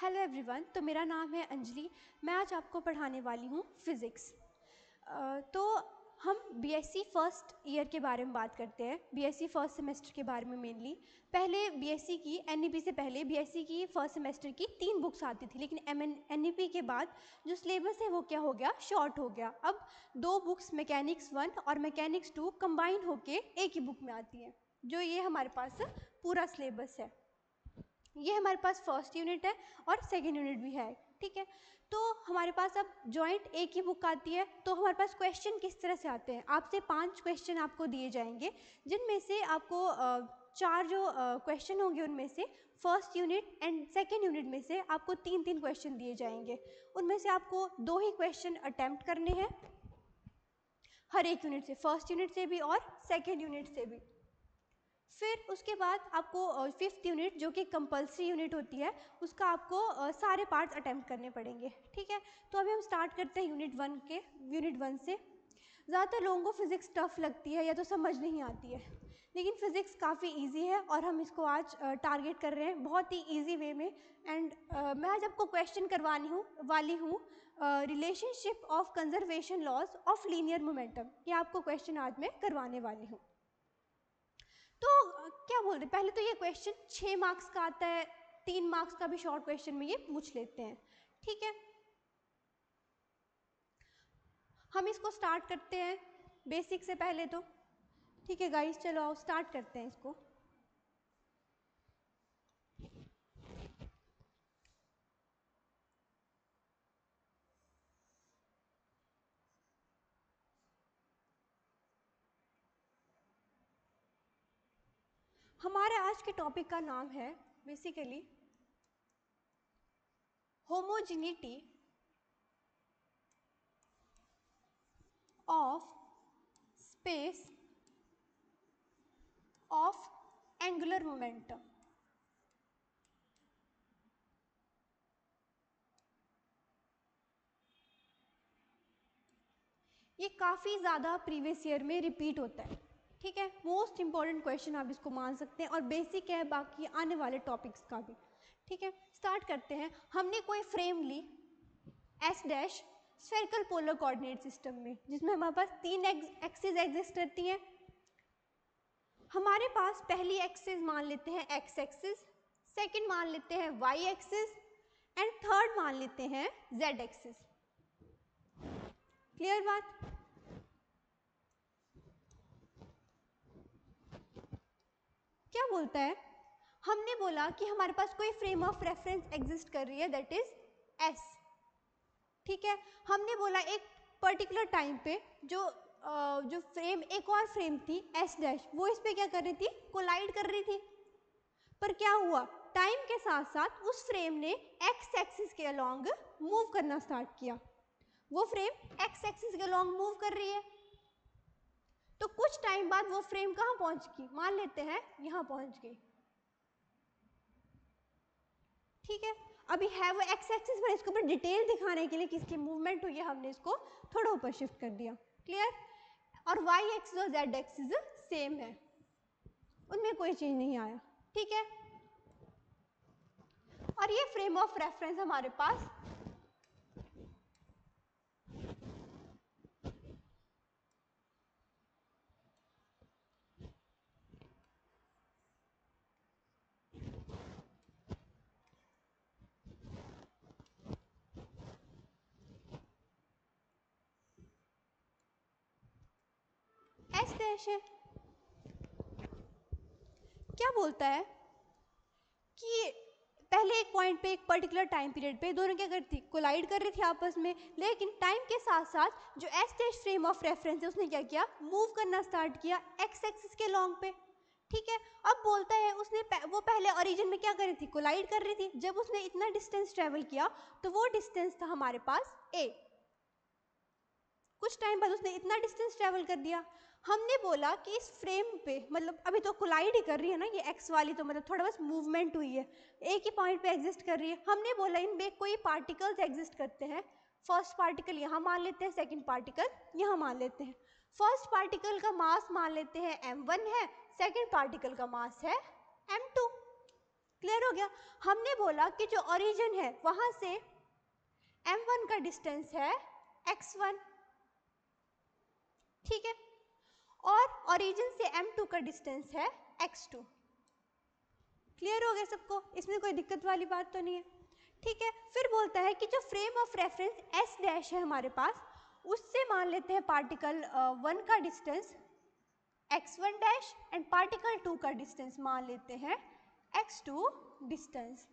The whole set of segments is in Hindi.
हेलो एवरीवन, तो मेरा नाम है अंजलि। मैं आज आपको पढ़ाने वाली हूँ फ़िज़िक्स। तो हम बीएससी फर्स्ट ईयर के बारे में बात करते हैं, बीएससी फर्स्ट सेमेस्टर के बारे में मेनली। पहले बीएससी की एनईपी से पहले बीएससी की फर्स्ट सेमेस्टर की 3 बुक्स आती थी, लेकिन एनईपी के बाद जो सिलेबस है वो क्या हो गया, शॉर्ट हो गया। अब 2 बुक्स मैकेनिक्स 1 और मैकेनिक्स 2 कंबाइन होके एक ही बुक में आती हैं, जो ये हमारे पास पूरा सिलेबस है। ये हमारे पास फर्स्ट यूनिट है और सेकेंड यूनिट भी है, ठीक है। तो हमारे पास अब जॉइंट एक ही बुक आती है। तो हमारे पास क्वेश्चन किस तरह से आते हैं, आपसे 5 क्वेश्चन आपको दिए जाएंगे, जिनमें से आपको 4 जो क्वेश्चन होंगे उनमें से first unit and second unit में से आपको 3-3 क्वेश्चन दिए जाएंगे। उनमें से आपको 2 ही क्वेश्चन अटैम्प्ट करने हैं हर एक यूनिट से, फर्स्ट यूनिट से भी और सेकेंड यूनिट से भी। फिर उसके बाद आपको 5th यूनिट जो कि कंपल्सरी यूनिट होती है, उसका आपको सारे पार्ट्स अटैम्प्ट करने पड़ेंगे, ठीक है। तो अभी हम स्टार्ट करते हैं यूनिट 1 से। ज़्यादातर लोगों को फ़िज़िक्स टफ लगती है या तो समझ नहीं आती है, लेकिन फ़िज़िक्स काफ़ी इजी है और हम इसको आज टारगेट कर रहे हैं बहुत ही इजी वे में। एंड मैं आज आपको क्वेश्चन करवानी वाली हूँ relationship of conservation laws of linear momentum. ये आपको क्वेश्चन आज मैं करवाने वाली हूँ। तो क्या बोलते हैं, पहले तो ये क्वेश्चन 6 मार्क्स का आता है, 3 मार्क्स का भी शॉर्ट क्वेश्चन में ये पूछ लेते हैं, ठीक है। हम इसको स्टार्ट करते हैं बेसिक से पहले तो, ठीक है गाइस, चलो आओ स्टार्ट करते हैं इसको। हमारे आज के टॉपिक का नाम है basically homogeneity of space of angular momentum. ये काफ़ी ज़्यादा प्रीवियस ईयर में रिपीट होता है, ठीक है। मोस्ट इंपॉर्टेंट क्वेश्चन आप इसको मान सकते हैं और बेसिक है बाकी आने वाले टॉपिक्स का भी, ठीक है। स्टार्ट करते हैं। हमने कोई फ्रेम ली S dash spherical polar coordinate system में, जिसमें हमारे पास 3 एक्सिस एग्जिस्ट करती हैं। हमारे पास पहली एक्सिस मान लेते हैं एक्स एक्सिस, सेकेंड मान लेते हैं वाई एक्सिस एंड थर्ड मान लेते हैं जेड एक्सिस। क्लियर बात? क्या बोलता है, हमने बोला कि हमारे पास कोई फ्रेम ऑफ रेफरेंस एग्जिस्ट कर रही है, दैट इज एस, ठीक है। हमने बोला एक पर्टिकुलर टाइम पे जो फ्रेम एक और फ्रेम थी एस डैश, वो इस पे क्या कर रही थी, कोलाइड कर रही थी। पर क्या हुआ, टाइम के साथ साथ उस फ्रेम ने एक्स एक्सिस के अलोंग मूव करना स्टार्ट किया। वो फ्रेम एक्स एक्सिस के अलोंग मूव कर रही है, तो कुछ टाइम बाद वो फ्रेम कहाँ पहुंच गई, मान लेते हैं यहां पहुंच गई, ठीक है। अभी है वो एक्स एक्सिस पर, इसके ऊपर डिटेल दिखाने के लिए किसकी मूवमेंट हुई है, हमने इसको थोड़ा ऊपर शिफ्ट कर दिया, क्लियर। और वाई एक्सिस और जेड एक्सिस सेम है, उनमें कोई चेंज नहीं आया, ठीक है। और ये फ्रेम ऑफ रेफरेंस हमारे पास एस डैश है। क्या बोलता है कि पहले एक पॉइंट पे एक पर्टिकुलर टाइम पीरियड पे दोनों क्या करती, कोलाइड कर रही थी आपस में, लेकिन टाइम के साथ साथ जो S dash frame of reference है उसने क्या किया, मूव करना स्टार्ट किया एक्स एक्सिस के लॉन्ग पे, ठीक है। अब बोलता है उसने वो पहले ओरिजिन में क्या कर रही थी, कोलाइड कर रही थी। जब उसने इतना डिस्टेंस ट्रेवल किया तो वो डिस्टेंस था हमारे पास ए। कुछ टाइम बाद उसने इतना डिस्टेंस ट्रेवल कर दिया। हमने बोला कि इस फ्रेम पे, मतलब अभी तो कोलाइड ही कर रही है ना ये एक्स वाली, तो मतलब थोड़ा बस मूवमेंट हुई है, एक ही पॉइंट पे एग्जिस्ट कर रही है। हमने बोला इनमें कोई पार्टिकल्स एग्जिस्ट करते हैं, फर्स्ट पार्टिकल यहाँ मान लेते हैं, सेकेंड पार्टिकल यहाँ मान लेते हैं। फर्स्ट पार्टिकल का मास मान लेते हैं m1 है, सेकेंड पार्टिकल का मास है m2, क्लियर हो गया। हमने बोला कि जो ओरिजिन है वहां से m1 का डिस्टेंस है x1, ठीक है, और ओरिजिन से m2 का डिस्टेंस है x2। क्लियर हो गया सबको, इसमें कोई दिक्कत वाली बात तो नहीं है, ठीक है। फिर बोलता है कि जो frame of reference S dash है हमारे पास, उससे मान लेते हैं पार्टिकल 1 का distance x1 dash and particle 2 का डिस्टेंस मान लेते हैं x2 डिस्टेंस।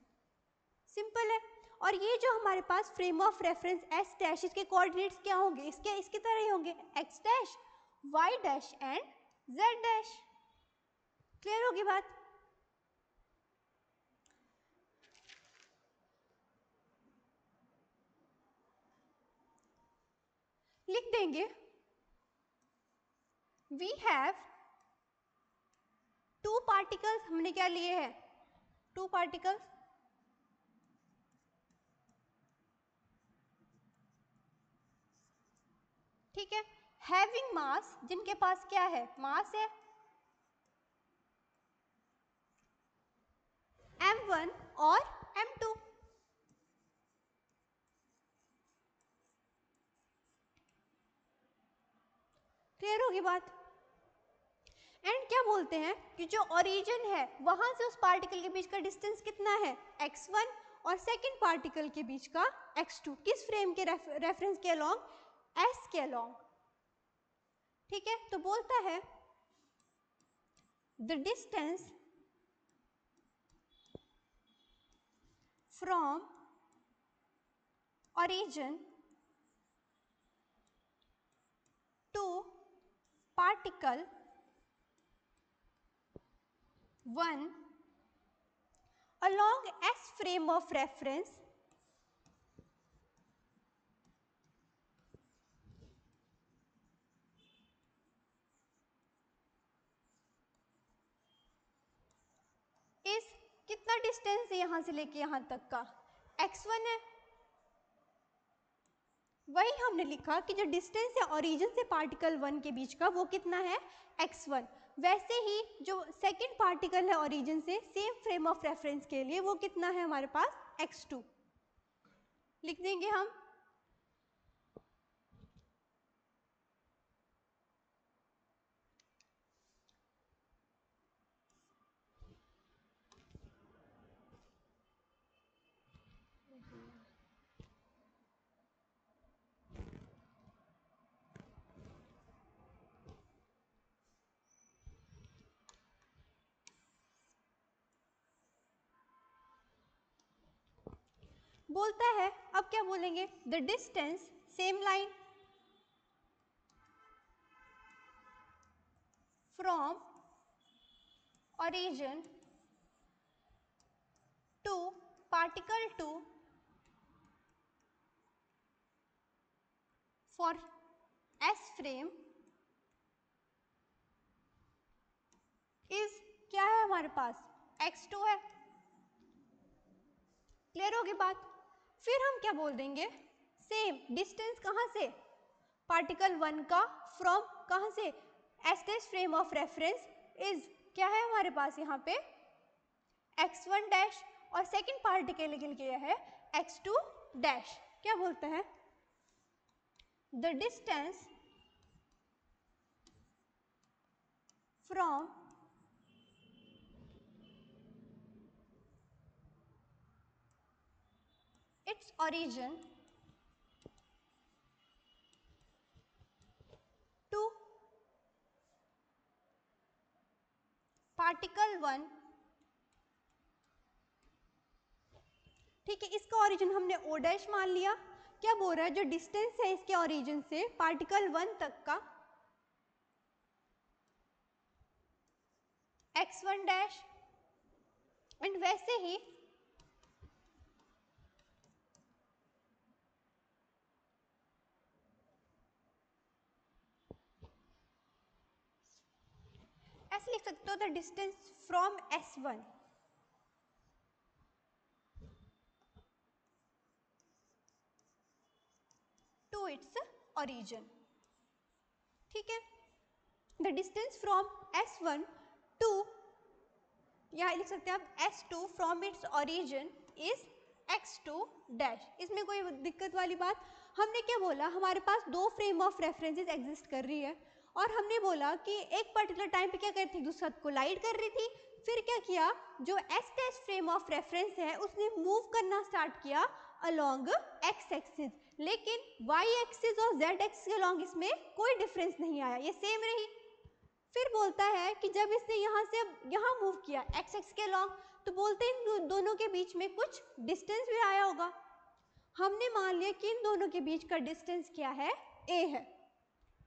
सिंपल है। और ये जो हमारे पास frame of reference S dash, इसके कोऑर्डिनेट्स क्या होंगे, इसके तरह ही होंगे, x dash, y dash and z dash. Clear होगी बात। लिख देंगे वी हैव टू पार्टिकल्स, हमने क्या लिए हैं, टू पार्टिकल्स, ठीक है, हैविंग मास, जिनके पास क्या है, मास है m1 और m2। क्लियर होगी बात। एंड क्या बोलते हैं कि जो ओरिजिन है वहां से उस पार्टिकल के बीच का डिस्टेंस कितना है, x1, और सेकंड पार्टिकल के बीच का x2, किस फ्रेम के रेफरेंस के अलोंग, s के अलोंग, ठीक है। तो बोलता है the distance from origin to particle 1 along S frame of reference इस, कितना डिस्टेंस है यहां से लेके यहां तक का, x1 है। वही हमने लिखा कि जो डिस्टेंस है ओरिजिन से पार्टिकल 1 के बीच का वो कितना है, x1। वैसे ही जो सेकंड पार्टिकल है ओरिजिन से सेम फ्रेम ऑफ रेफरेंस के लिए वो कितना है हमारे पास, x2। लिख देंगे हम बोलता है, अब क्या बोलेंगे, the distance, same line, from origin to particle 2 for S frame is क्या है हमारे पास, x2 है। क्लियर होगी बात। फिर हम क्या बोल देंगे, सेम डिस्टेंस कहां से, पार्टिकल 1 का फ्रॉम कहां से, S dash frame of reference is क्या है हमारे पास यहाँ पे, x1 डैश, और सेकंड पार्टिकल के लिए है x2 डैश। क्या बोलता है, the distance from its origin to particle 1, ठीक है, इसका ओरिजिन हमने ओ डैश मान लिया। क्या बोल रहा है, जो डिस्टेंस है इसके ओरिजिन से पार्टिकल 1 तक का x1 डैश, एंड वैसे ही ऐसे लिख सकते हो, the distance from s1 to its origin, ठीक है। The distance from s1 to या लिख सकते हैं आप S2 from its origin is X2 dash. इसमें कोई दिक्कत वाली बात? हमने क्या बोला, हमारे पास दो फ्रेम ऑफ रेफरेंसेस एग्जिस्ट कर रही है और हमने बोला कि एक पर्टिकुलर टाइम पे क्या कर रही थी, दूसरा कोलाइड कर रही थी। फिर क्या किया, जो S dash frame of reference है उसने मूव करना स्टार्ट किया अलोंग एक्स एक्सिस, लेकिन वाई एक्सिस और जेड एक्सिस के अलोंग इसमें कोई डिफरेंस नहीं आया, ये सेम रही। फिर बोलता है कि जब इसने यहाँ से अब यहाँ मूव किया एक्स एक्स के अलोंग, तो बोलते हैं इन दोनों के बीच में कुछ डिस्टेंस भी आया होगा। हमने मान लिया कि इन दोनों के बीच का डिस्टेंस क्या है, a है।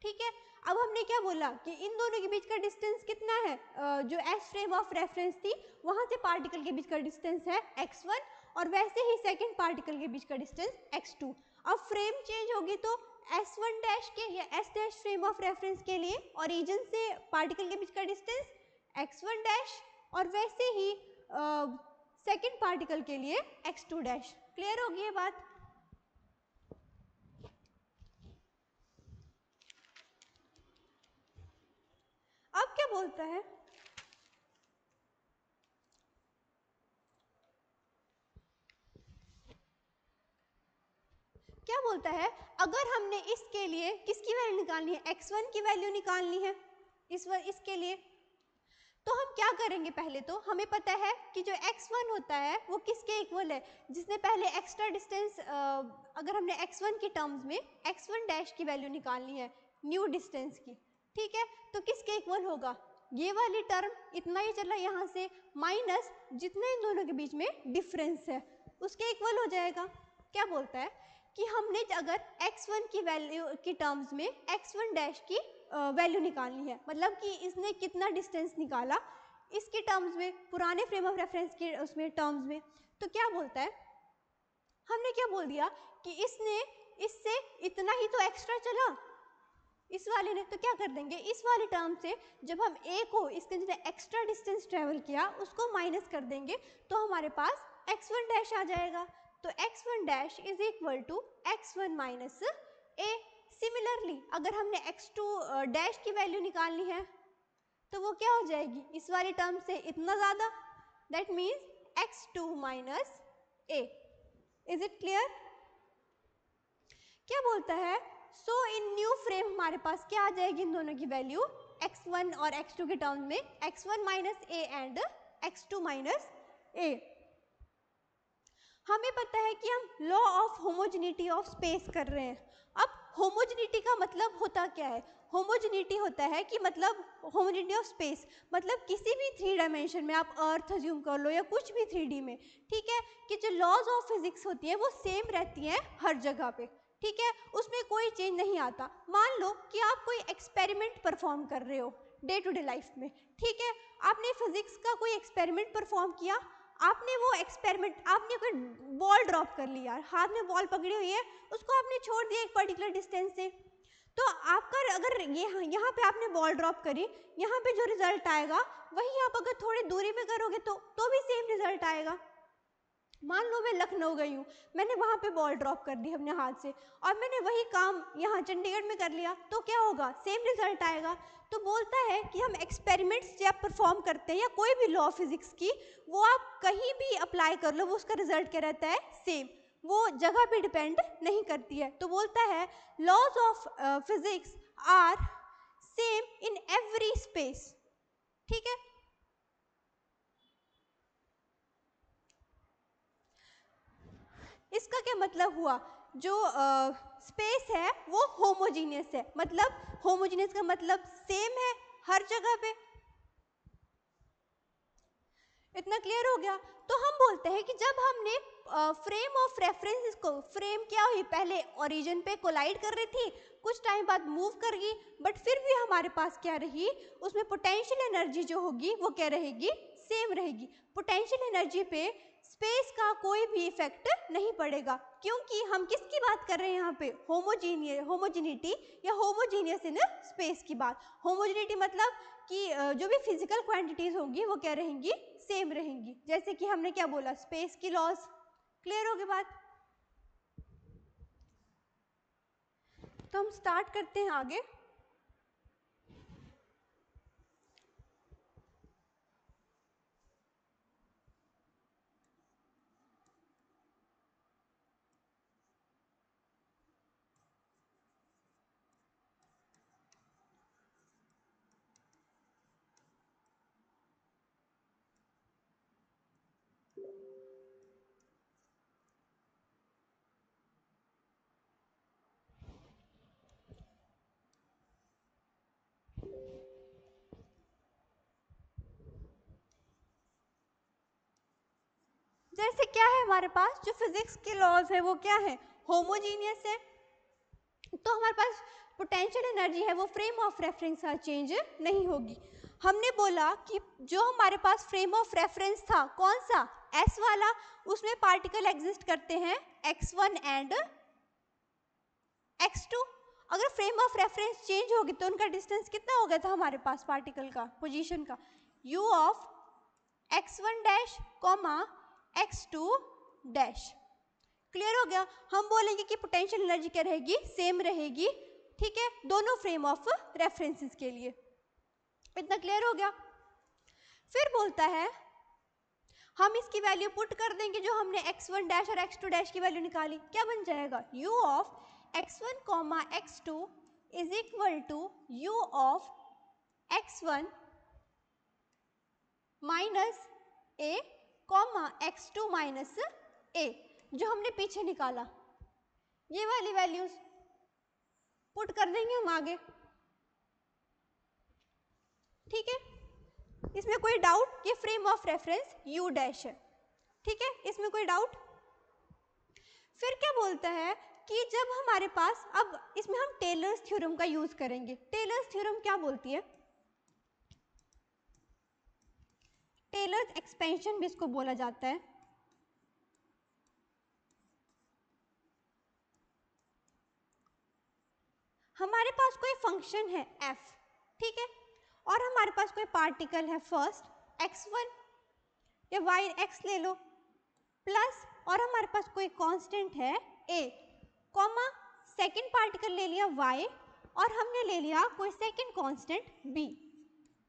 ठीक है, अब हमने क्या बोला कि इन दोनों के बीच का डिस्टेंस कितना है, जो एस फ्रेम ऑफ रेफरेंस थी वहां से पार्टिकल के बीच का डिस्टेंस है x1 और वैसे ही सेकंड पार्टिकल के बीच का डिस्टेंस x2। अब फ्रेम चेंज होगी तो S1 डैश के या S dash frame of reference के लिए ओरिजिन से पार्टिकल के बीच का डिस्टेंस x1 डैश और वैसे ही सेकंड पार्टिकल के लिए x2 डैश। क्लियर होगी ये बात? अब क्या बोलता है, क्या बोलता है, अगर हमने इसके लिए किसकी वैल्यू निकालनी है, x1 की वैल्यू निकालनी है इसके लिए, तो हम क्या करेंगे, पहले तो हमें पता है कि जो x1 होता है वो किसके इक्वल है, जिसने पहले एक्स्ट्रा डिस्टेंस, अगर हमने x1 की टर्म्स में x1 डैश की वैल्यू निकालनी है न्यू डिस्टेंस की, ठीक है, तो किसके इक्वल होगा, ये वाली टर्म इतना ही चला यहाँ से माइनस जितना इन दोनों के बीच में डिफरेंस है उसके इक्वल हो जाएगा। क्या बोलता है कि हमने अगर x1 की वैल्यू की टर्म्स में x1 डैश की वैल्यू निकालनी है, मतलब कि इसने कितना डिस्टेंस निकाला इसके टर्म्स में, पुराने फ्रेम ऑफ रेफरेंस के उसमें टर्म्स में, तो क्या बोलता है, हमने क्या बोल दिया कि इसने इससे इतना ही तो एक्स्ट्रा चला इस वाले ने, तो क्या कर देंगे, इस वाले टर्म से जब हम a को इसके जितने एक्स्ट्रा डिस्टेंस ट्रेवल किया उसको माइनस कर देंगे तो हमारे पास x1 डैश आ जाएगा। तो x1 dash is equal to x1 minus a। Similarly अगर हमने x2 डैश की वैल्यू निकालनी है तो वो क्या हो जाएगी, इस वाले टर्म से इतना ज़्यादा, that means x2 minus a। Is it clear? क्या बोलता है, सो इन न्यू फ्रेम हमारे पास क्या आ जाएगी, इन दोनों की वैल्यू x1 और x2 के टर्म में x1 minus a and x2 minus a। हमें पता है कि हम law of homogeneity of space कर रहे हैं। अब होमोजेनिटी का मतलब होता क्या है, होमोजेनिटी होता है कि मतलब होमोजेनिटी ऑफ स्पेस, मतलब किसी भी 3 डायमेंशन में, आप अर्थ अज्यूम कर लो या कुछ भी 3D में, ठीक है, कि जो लॉज ऑफ फिजिक्स होती है वो सेम रहती हैं हर जगह पे, ठीक है, उसमें कोई चेंज नहीं आता। मान लो कि आप कोई एक्सपेरिमेंट परफॉर्म कर रहे हो डे टू डे लाइफ में, ठीक है, आपने फिजिक्स का कोई एक्सपेरिमेंट परफॉर्म किया, आपने वो एक्सपेरिमेंट, आपने कोई बॉल ड्रॉप कर लिया, हाथ में बॉल पकड़ी हुई है, उसको आपने छोड़ दिया एक पर्टिकुलर डिस्टेंस से, तो आपका अगर ये यहाँ पे आपने बॉल ड्रॉप करी, यहाँ पे जो रिजल्ट आएगा वही आप अगर थोड़ी दूरी पे करोगे तो भी सेम रिजल्ट आएगा। मान लो मैं लखनऊ गई हूँ, मैंने वहाँ पे बॉल ड्रॉप कर दी अपने हाथ से और मैंने वही काम यहाँ चंडीगढ़ में कर लिया, तो क्या होगा, सेम रिजल्ट आएगा। तो बोलता है कि हम एक्सपेरिमेंट्स जब परफॉर्म करते हैं या कोई भी लॉ फिजिक्स की, वो आप कहीं भी अप्लाई कर लो, वो उसका रिजल्ट क्या रहता है, सेम, वो जगह पे डिपेंड नहीं करती है। तो बोलता है laws of physics are same in every space, ठीक है। इसका क्या मतलब हुआ, जो स्पेस है वो होमोजीनियस है, मतलब होमोजीनियस का मतलब सेम है हर जगह पे। इतना क्लियर हो गया? तो हम बोलते हैं कि जब हमने फ्रेम ऑफ रेफरेंस को, फ्रेम क्या हुई, पहले ओरिजिन पे कोलाइड कर रही थी, कुछ टाइम बाद मूव कर गई, बट फिर भी हमारे पास क्या रही, उसमें पोटेंशियल एनर्जी जो होगी वो क्या रहेगी, सेम रहेगी। पोटेंशियल एनर्जी पे स्पेस का कोई भी इफेक्ट नहीं पड़ेगा, क्योंकि हम किसकी बात कर रहे हैं यहाँ पे, होमोजीनिटी या होमोजीनियस इन स्पेस की बात। होमोजीनिटी मतलब कि जो भी फिजिकल क्वांटिटीज होंगी वो क्या रहेंगी, सेम रहेंगी, जैसे कि हमने क्या बोला, स्पेस की लॉज। क्लियर हो गई बात? तो हम स्टार्ट करते हैं आगे। जैसे क्या है हमारे पास जो फिजिक्स के लॉज है वो क्या है, होमोजीनियस है, तो हमारे पास पोटेंशियल एनर्जी है वो फ्रेम ऑफ रेफरेंस से चेंज नहीं होगी। हमने बोला कि जो हमारे पास फ्रेम ऑफ रेफरेंस था कौन सा, एस वाला, उसमें पार्टिकल एग्जिस्ट करते हैं x1 एंड x2। अगर फ्रेम ऑफ रेफरेंस चेंज होगी तो उनका डिस्टेंस कितना हो गया था हमारे पास पार्टिकल का, पोजीशन का, u of x1 dash comma x2 dash. Clear हो गया। हम बोलेंगे कि पोटेंशियल एनर्जी क्या रहेगी, सेम रहेगी, ठीक है, दोनों फ्रेम ऑफ रेफरेंसेस के लिए। इतना क्लियर हो गया। फिर बोलता है हम इसकी वैल्यू पुट कर देंगे जो हमने x1 डैश और x2 डैश की वैल्यू निकाली, क्या बन जाएगा, u of x1 comma x2 is equal to u of x1 minus a comma x2 minus a, जो हमने पीछे निकाला, ये वाली वैल्यूज पुट कर देंगे हम आगे। ठीक है, इसमें कोई डाउट, ये frame of reference u dash है, ठीक है, इसमें कोई डाउट। फिर क्या बोलता है कि जब हमारे पास, अब इसमें हम टेलर्स थ्योरम का यूज करेंगे। टेलर्स थ्योरम क्या बोलती है, टेलर्स एक्सपेंशन भी इसको बोला जाता है। हमारे पास कोई फंक्शन है f, ठीक है, और हमारे पास कोई पार्टिकल है फर्स्ट x1 या y x ले लो, प्लस और हमारे पास कोई कांस्टेंट है a, कॉमा सेकंड पार्टिकल ले लिया y और हमने ले लिया कोई सेकंड कांस्टेंट b।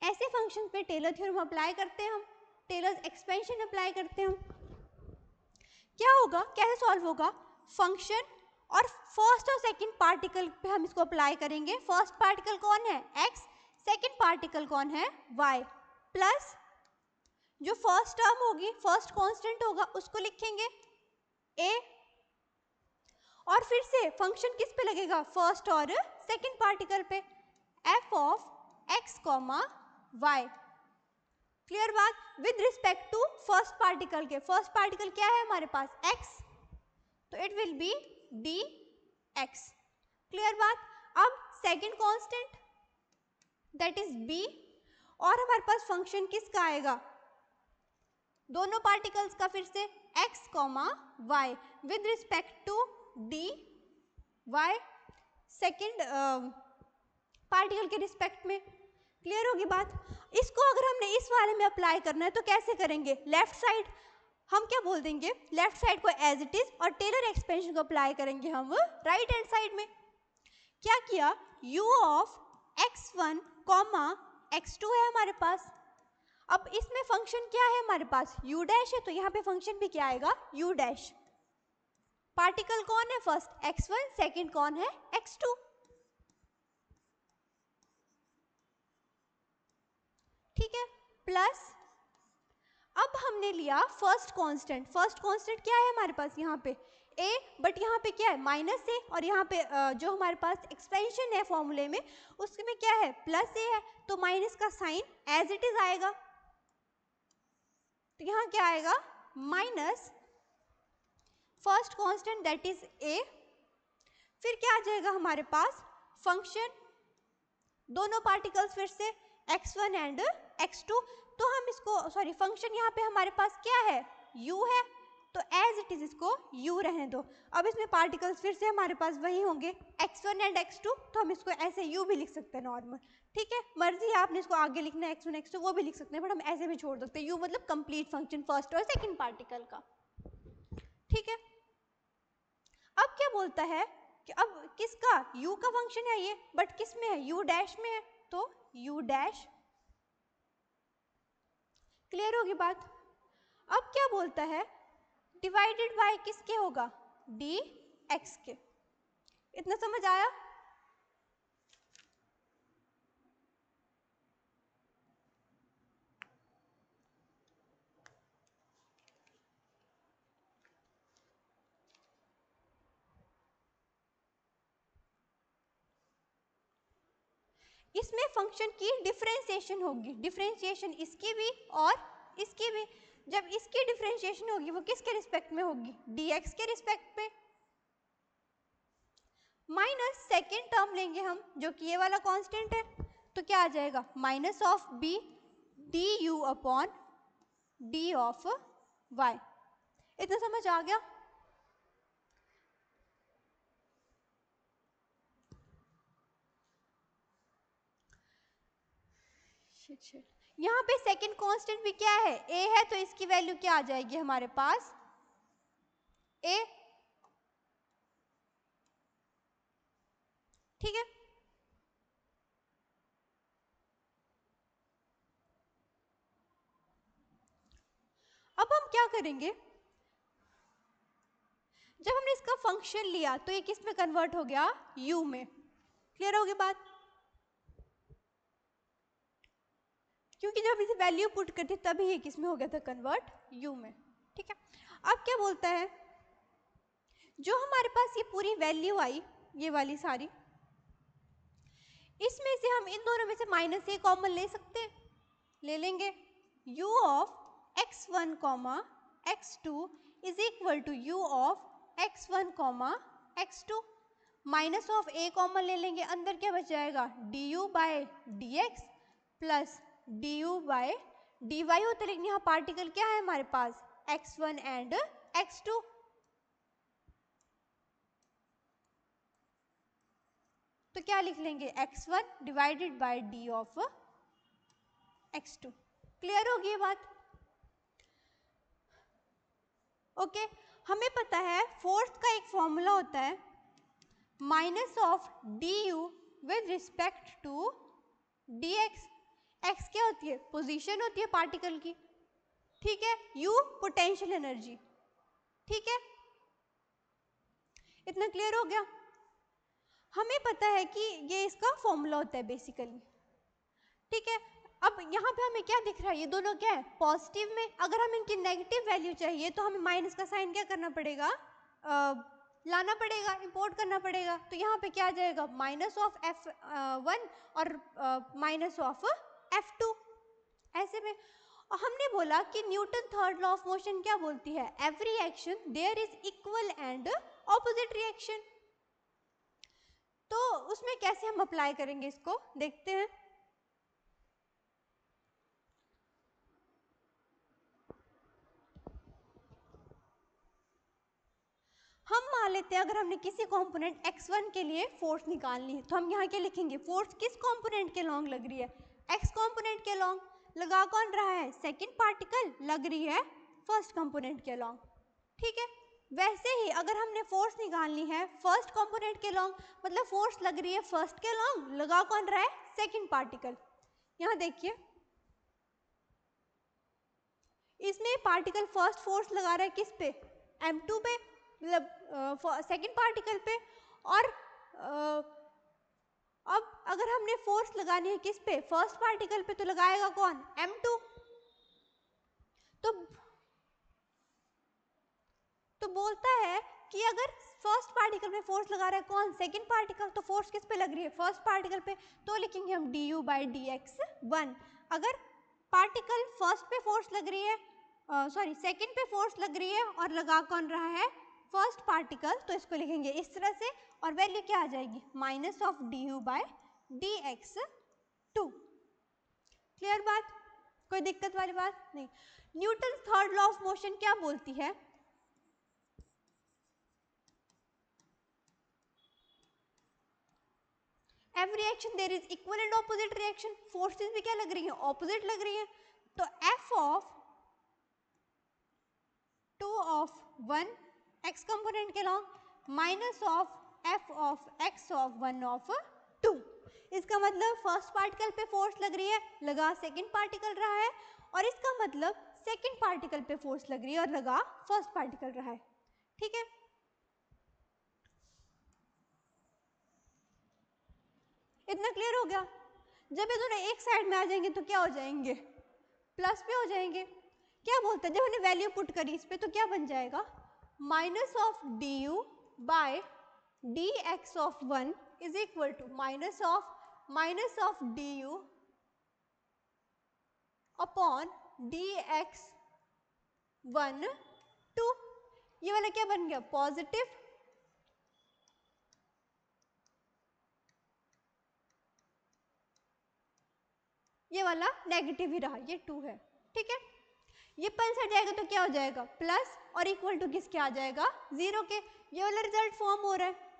ऐसे फंक्शन पे टेलर थ्योरम अप्लाई करते हैं हम, टेलर्स एक्सपेंशन अप्लाई करते हैं हम। क्या होगा, कैसे सॉल्व होगा, फंक्शन और फर्स्ट और सेकंड पार्टिकल पे हम इसको अप्लाई करेंगे। फर्स्ट पार्टिकल कौन है x, सेकंड पार्टिकल कौन है y, प्लस जो फर्स्ट टर्म होगी, फर्स्ट कांस्टेंट होगा, उसको लिखेंगे a, और फिर से फंक्शन किस पे लगेगा, फर्स्ट और सेकंड पार्टिकल पे, f of x comma y। Clear बात, with respect to first particle के, फर्स्ट पार्टिकल क्या है हमारे पास x, तो it will be dx। Clear बात। अब second constant that is b, और हमारे पास फंक्शन किसका आएगा, दोनों पार्टिकल्स का, फिर से x comma y with respect to dy, second particle के रिस्पेक्ट में। क्लियर होगी बात। इसको अगर हमने इस वाले में अप्लाई करना है तो कैसे करेंगे, लेफ्ट साइड हम क्या बोल देंगे, लेफ्ट साइड को एज इट इज, और टेलर एक्सपेंशन को अप्लाई करेंगे हम राइट हैंड साइड में। क्या किया, u of x1 comma x2 है हमारे पास। अब इसमें फंक्शन क्या है हमारे पास, u डैश है, तो यहाँ पे फंक्शन भी क्या आएगा, u डैश। पार्टिकल कौन है फर्स्ट x1, सेकंड कौन है x2। ठीक है, प्लस अब हमने लिया फर्स्ट कांस्टेंट। फर्स्ट कांस्टेंट क्या है हमारे पास यहाँ पे a, बट यहाँ पे क्या है माइनस a, और यहाँ पे जो हमारे पास एक्सपेंशन है फॉर्मूले में उसमें क्या है प्लस a है, तो माइनस का साइन एज इट इज आएगा, तो यहाँ क्या आएगा minus first constant that is a, फिर क्या आ जाएगा हमारे पास फंक्शन, दोनों पार्टिकल्स फिर से x1 एंड x2, तो हम इसको सॉरी फंक्शन यहाँ पे हमारे पास क्या है u है, तो एज इट इज इसको u रहने दो। अब इसमें पार्टिकल्स फिर से हमारे पास वही होंगे x1 एंड x2, तो हम इसको ऐसे u भी लिख सकते हैं नॉर्मल। ठीक है, मर्जी है आपने इसको आगे लिखना है x1 x2 वो भी लिख सकते हैं, बट हम ऐसे भी छोड़ सकते हैं, u मतलब कंप्लीट फंक्शन फर्स्ट और सेकंड पार्टिकल का। ठीक है, अब क्या बोलता है कि अब किसका, u का फंक्शन है ये, बट किस में है, u डैश में है, तो u डैश। क्लियर होगी बात। अब क्या बोलता है, डिवाइडेड बाय किसके होगा, dx के। इतना समझ आया। इसमें फंक्शन की डिफरेंशिएशन होगी, डिफरेंशिएशन इसकी भी और इसकी भी। जब इसकी डिफरेंशिएशन होगी वो किसके रिस्पेक्ट में होगी, dx के रिस्पेक्ट पे, माइनस सेकेंड टर्म लेंगे हम जो कि ये वाला कांस्टेंट है, तो क्या आ जाएगा minus of b D U upon D of y। इतना समझ आ गया? यहाँ पे सेकेंड कांस्टेंट भी क्या है, a है, तो इसकी वैल्यू क्या आ जाएगी हमारे पास a। ठीक है, अब हम क्या करेंगे, जब हमने इसका फंक्शन लिया तो ये किस में कन्वर्ट हो गया, u में। क्लियर होगी बात? क्योंकि जब इसे वैल्यू पुट करते तभी ये किस में हो गया था कन्वर्ट, u में। ठीक है, अब क्या बोलता है, जो हमारे पास ये पूरी वैल्यू आई, ये वाली सारी, इसमें से हम इन दोनों में से माइनस ए कॉमन ले सकते हैं, ले लेंगे। u of x1 comma x2 is equal to u of x1 comma x2, minus of a common ले लेंगे, अंदर क्या बच जाएगा du by dx plus du by dy होता है, लेकिन यहाँ पार्टिकल क्या है हमारे पास x1 एंड x2। तो क्या लिख लेंगे x1 divided by d of x2। Clear होगी ये बात? ओके, हमें पता है फोर्स का एक फॉर्मूला होता है minus of D U with respect to D X. X क्या होती है, पोजीशन होती है पार्टिकल की, ठीक है, यू पोटेंशियल एनर्जी। ठीक है, इतना क्लियर हो गया? हमें पता है कि ये इसका फॉर्मूला होता है बेसिकली। ठीक है, अब यहाँ पे हमें क्या दिख रहा है, ये दोनों क्या है पॉजिटिव में, अगर हमें इनकी नेगेटिव वैल्यू चाहिए तो हमें माइनस का साइन क्या करना पड़ेगा, लाना पड़ेगा, इंपोर्ट करना पड़ेगा। तो यहाँ पे क्या आ जाएगा माइनस ऑफ F1 और माइनस ऑफ F2 ऐसे में। और हमने बोला कि Newton third law of motion क्या बोलती है, every action there is equal and opposite reaction. तो उसमें कैसे हम अप्लाई करेंगे इसको देखते हैं। हम मान लेते हैं अगर हमने किसी कंपोनेंट x1 के लिए फोर्स निकालनी है तो हम यहाँ क्या लिखेंगे, फोर्स किस कंपोनेंट के लॉन्ग लग रही है, x कंपोनेंट के लॉन्ग। लगा कौन रहा है, सेकंड पार्टिकल, लग रही है फर्स्ट कंपोनेंट के लॉन्ग। ठीक है, वैसे ही अगर हमने फोर्स निकालनी है फर्स्ट कंपोनेंट के लॉन्ग, मतलब फोर्स लग रही है फर्स्ट के लॉन्ग, लगा कौन रहा है, सेकंड पार्टिकल। यहाँ देखिए इसमें पार्टिकल फर्स्ट फोर्स लगा रहा है किस पे, m2 पे, मतलब सेकंड पार्टिकल पे। और अब अगर हमने फोर्स लगानी है किस पे, फर्स्ट पार्टिकल पे, तो लगाएगा कौन, m2। तो बोलता है कि अगर फर्स्ट पार्टिकल में फोर्स लगा रहा है कौन, सेकंड पार्टिकल, तो फोर्स किस पे लग रही है, फर्स्ट पार्टिकल पे, तो लिखेंगे हम du by D x one. अगर पार्टिकल फर्स्ट पे फोर्स लग रही है, सॉरी सेकंड पे फोर्स लग रही है और लगा कौन रहा है, फर्स्ट पार्टिकल, तो इसको लिखेंगे इस तरह से, और वैल्यू क्या आ जाएगी minus of du by D X two. Clear बात, कोई दिक्कत वाली बात नहीं। Newton third law of motion क्या बोलती है, every action there is equal and opposite reaction. Forces भी क्या लग रही है, ऑपोजिट लग रही है। तो F of 2 of 1 x component के along minus of F of x of 1 of 2। इसका मतलब फर्स्ट पार्टिकल पे फोर्स लग रही है, लगा सेकंड पार्टिकल रहा है, और इसका मतलब सेकंड पार्टिकल पे फोर्स लग रही है और लगा फर्स्ट पार्टिकल रहा है। ठीक है, इतना क्लियर हो गया? जब ये दोनों एक साइड में आ जाएंगे तो क्या हो जाएंगे, प्लस पे हो जाएंगे। क्या बोलते हैं, जब हमने वैल्यू पुट करी इस पे तो क्या बन जाएगा, minus of D U by D X of 1 is equal to minus of D U upon D X 1 2, ये वाला क्या बन गया पॉजिटिव, ये वाला नेगेटिव ही रहा, ये 2 है। ठीक है, ये पल्स हट जाएगा तो क्या हो जाएगा प्लस और इक्वल टू किसके आ जाएगा 0 के, ये वाला रिजल्ट फॉर्म हो रहा है।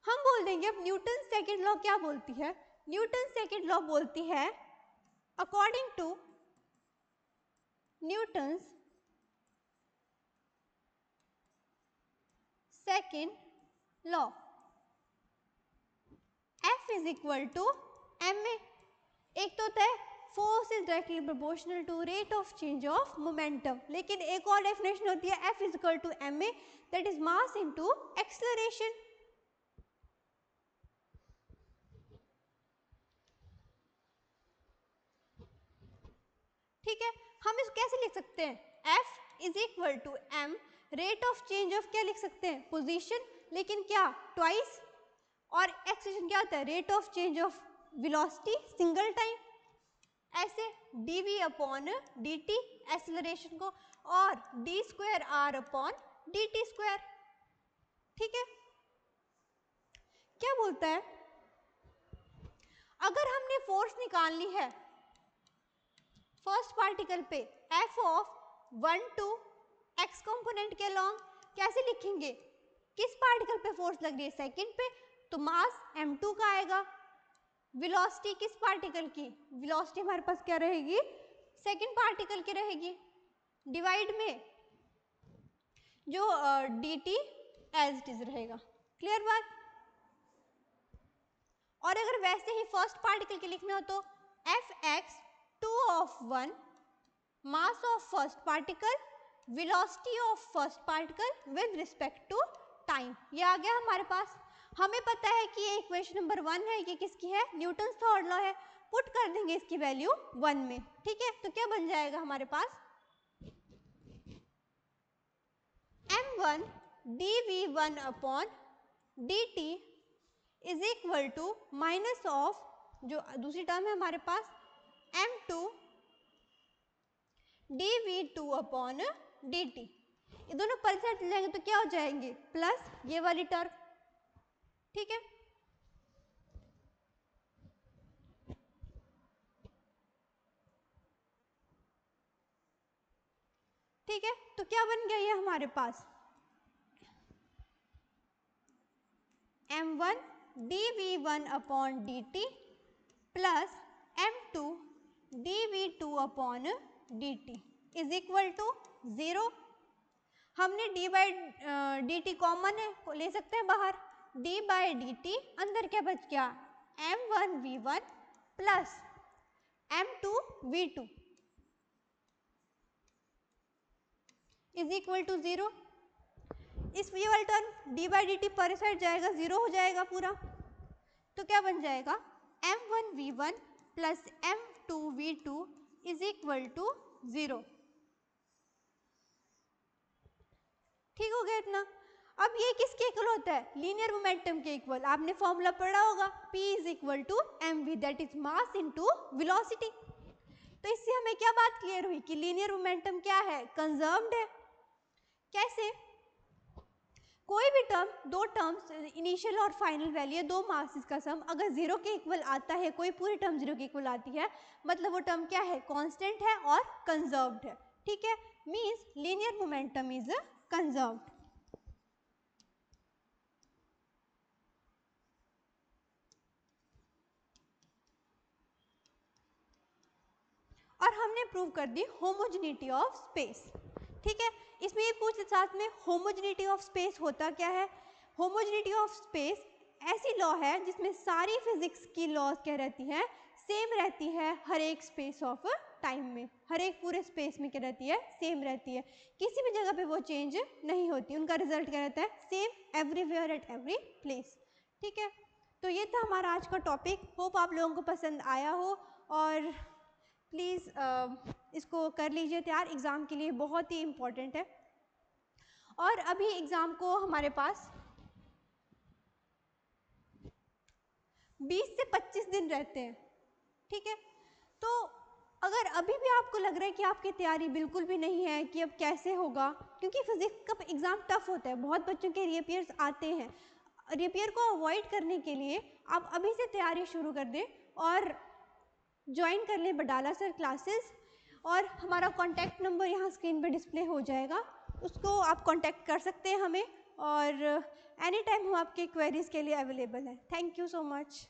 हम बोल देंगे अब न्यूटन सेकंड लॉ क्या बोलती है, न्यूटन सेकंड लॉ बोलती है according to Newton's second law F is equal to ma। एक तो होता है force is directly proportional to rate of change of momentum, लेकिन एक और डेफिनेशन होती है F is equal to ma, that is mass into acceleration. ठीक है, हम इसको कैसे लिख सकते हैं F is equal to m, rate of change of क्या लिख सकते हैं पोजीशन, लेकिन क्या ट्वाइस, और एक्सेलरेशन क्या होता है rate of change of velocity single time, ऐसे dv अपॉन dt एक्सेलरेशन को, और d square r upon dt square. ठीक है, क्या बोलता है अगर हमने फोर्स निकालनी है फर्स्ट पार्टिकल पे F of 1 to x component के अलॉन्ग, कैसे लिखेंगे, किस पार्टिकल पे फोर्स लग रही है सेकंड पे, तो मास m2 का आएगा, वेलोसिटी किस पार्टिकल की, वेलोसिटी हमारे पास क्या रहेगी सेकंड पार्टिकल की रहेगी, डिवाइड में जो dt एज इट इज रहेगा। क्लियर बात। और अगर वैसे ही फर्स्ट पार्टिकल के लिखना हो तो Fx 2 of 1 mass of first particle velocity of first particle with respect to time, ये आ गया हमारे पास। हमें पता है कि ये इक्वेशन नंबर 1 है, ये किसकी है न्यूटन थर्ड लॉ है, पुट कर देंगे इसकी वैल्यू 1 में। ठीक है, तो क्या बन जाएगा हमारे पास m1 dv1 upon dt is equal to minus of जो दूसरी टर्म है हमारे पास m2 dv2 अपॉन dt, ये दोनों पर से हट जाएंगे तो क्या हो जाएंगे प्लस ये वाली टर्म। ठीक है, ठीक है, तो क्या बन गया ये हमारे पास m1 dv1 upon dt plus m2 dv2 upon dt is equal to 0। हमने d बाई dt कॉमन है, ले सकते हैं बाहर, d बाई dt अंदर क्या बच गया m1 v1 plus m2 v2 is equal to 0। इस ये वाला टर्म d बाई dt पर साइड जाएगा 0 हो जाएगा पूरा, तो क्या बन जाएगा m1 v1 plus m2 v2 is equal to 0। ठीक हो गया इतना। अब ये किसके इक्वल होता है लीनियर मोमेंटम के इक्वल, आपने फॉर्मूला पढ़ा होगा P is equal to mv that is mass into velocity. तो इससे हमें क्या बात क्लियर हुई कि लीनियर मोमेंटम क्या है कंजर्व्ड है। कैसे, कोई भी टर्म, दो टर्म्स इनिशियल और फाइनल वैल्यू दो मासेस का सम अगर 0 के इक्वल आता है, कोई पूरी टर्म 0 के इक्वल आती है, मतलब वो टर्म क्या है कांस्टेंट है और कंजर्व्ड है। ठीक है, means linear momentum is conserved. और हमने प्रूव कर दी होमोजेनिटी ऑफ स्पेस। ठीक है, इसमें ये पूछ साथ में होमोजेनिटी ऑफ स्पेस होता क्या है। होमोजेनिटी ऑफ स्पेस ऐसी लॉ है जिसमें सारी फिजिक्स की लॉज क्या रहती हैं सेम रहती है हर एक स्पेस ऑफ टाइम में, हर एक पूरे स्पेस में क्या रहती है सेम रहती है, किसी भी जगह पे वो चेंज नहीं होती, उनका रिजल्ट क्या रहता है same everywhere at every place. ठीक है, तो ये था हमारा आज का टॉपिक, होप आप लोगों को पसंद आया हो, और प्लीज़ इसको कर लीजिए तैयार, एग्ज़ाम के लिए बहुत ही इम्पोर्टेंट है। और अभी एग्ज़ाम को हमारे पास 20 से 25 दिन रहते हैं। ठीक है, तो अगर अभी भी आपको लग रहा है कि आपकी तैयारी बिल्कुल भी नहीं है कि अब कैसे होगा, क्योंकि फिजिक्स का एग्ज़ाम टफ होता है, बहुत बच्चों के रीअपियर्स आते हैं, रीअपियर को अवॉइड करने के लिए आप अभी से तैयारी शुरू कर दें और ज्वाइन कर लें बडाला सर क्लासेस। और हमारा कॉन्टैक्ट नंबर यहाँ स्क्रीन पर डिस्प्ले हो जाएगा, उसको आप कॉन्टैक्ट कर सकते हैं हमें, और एनी टाइम हम आपके क्वेरीज़ के लिए अवेलेबल हैं। Thank you so much.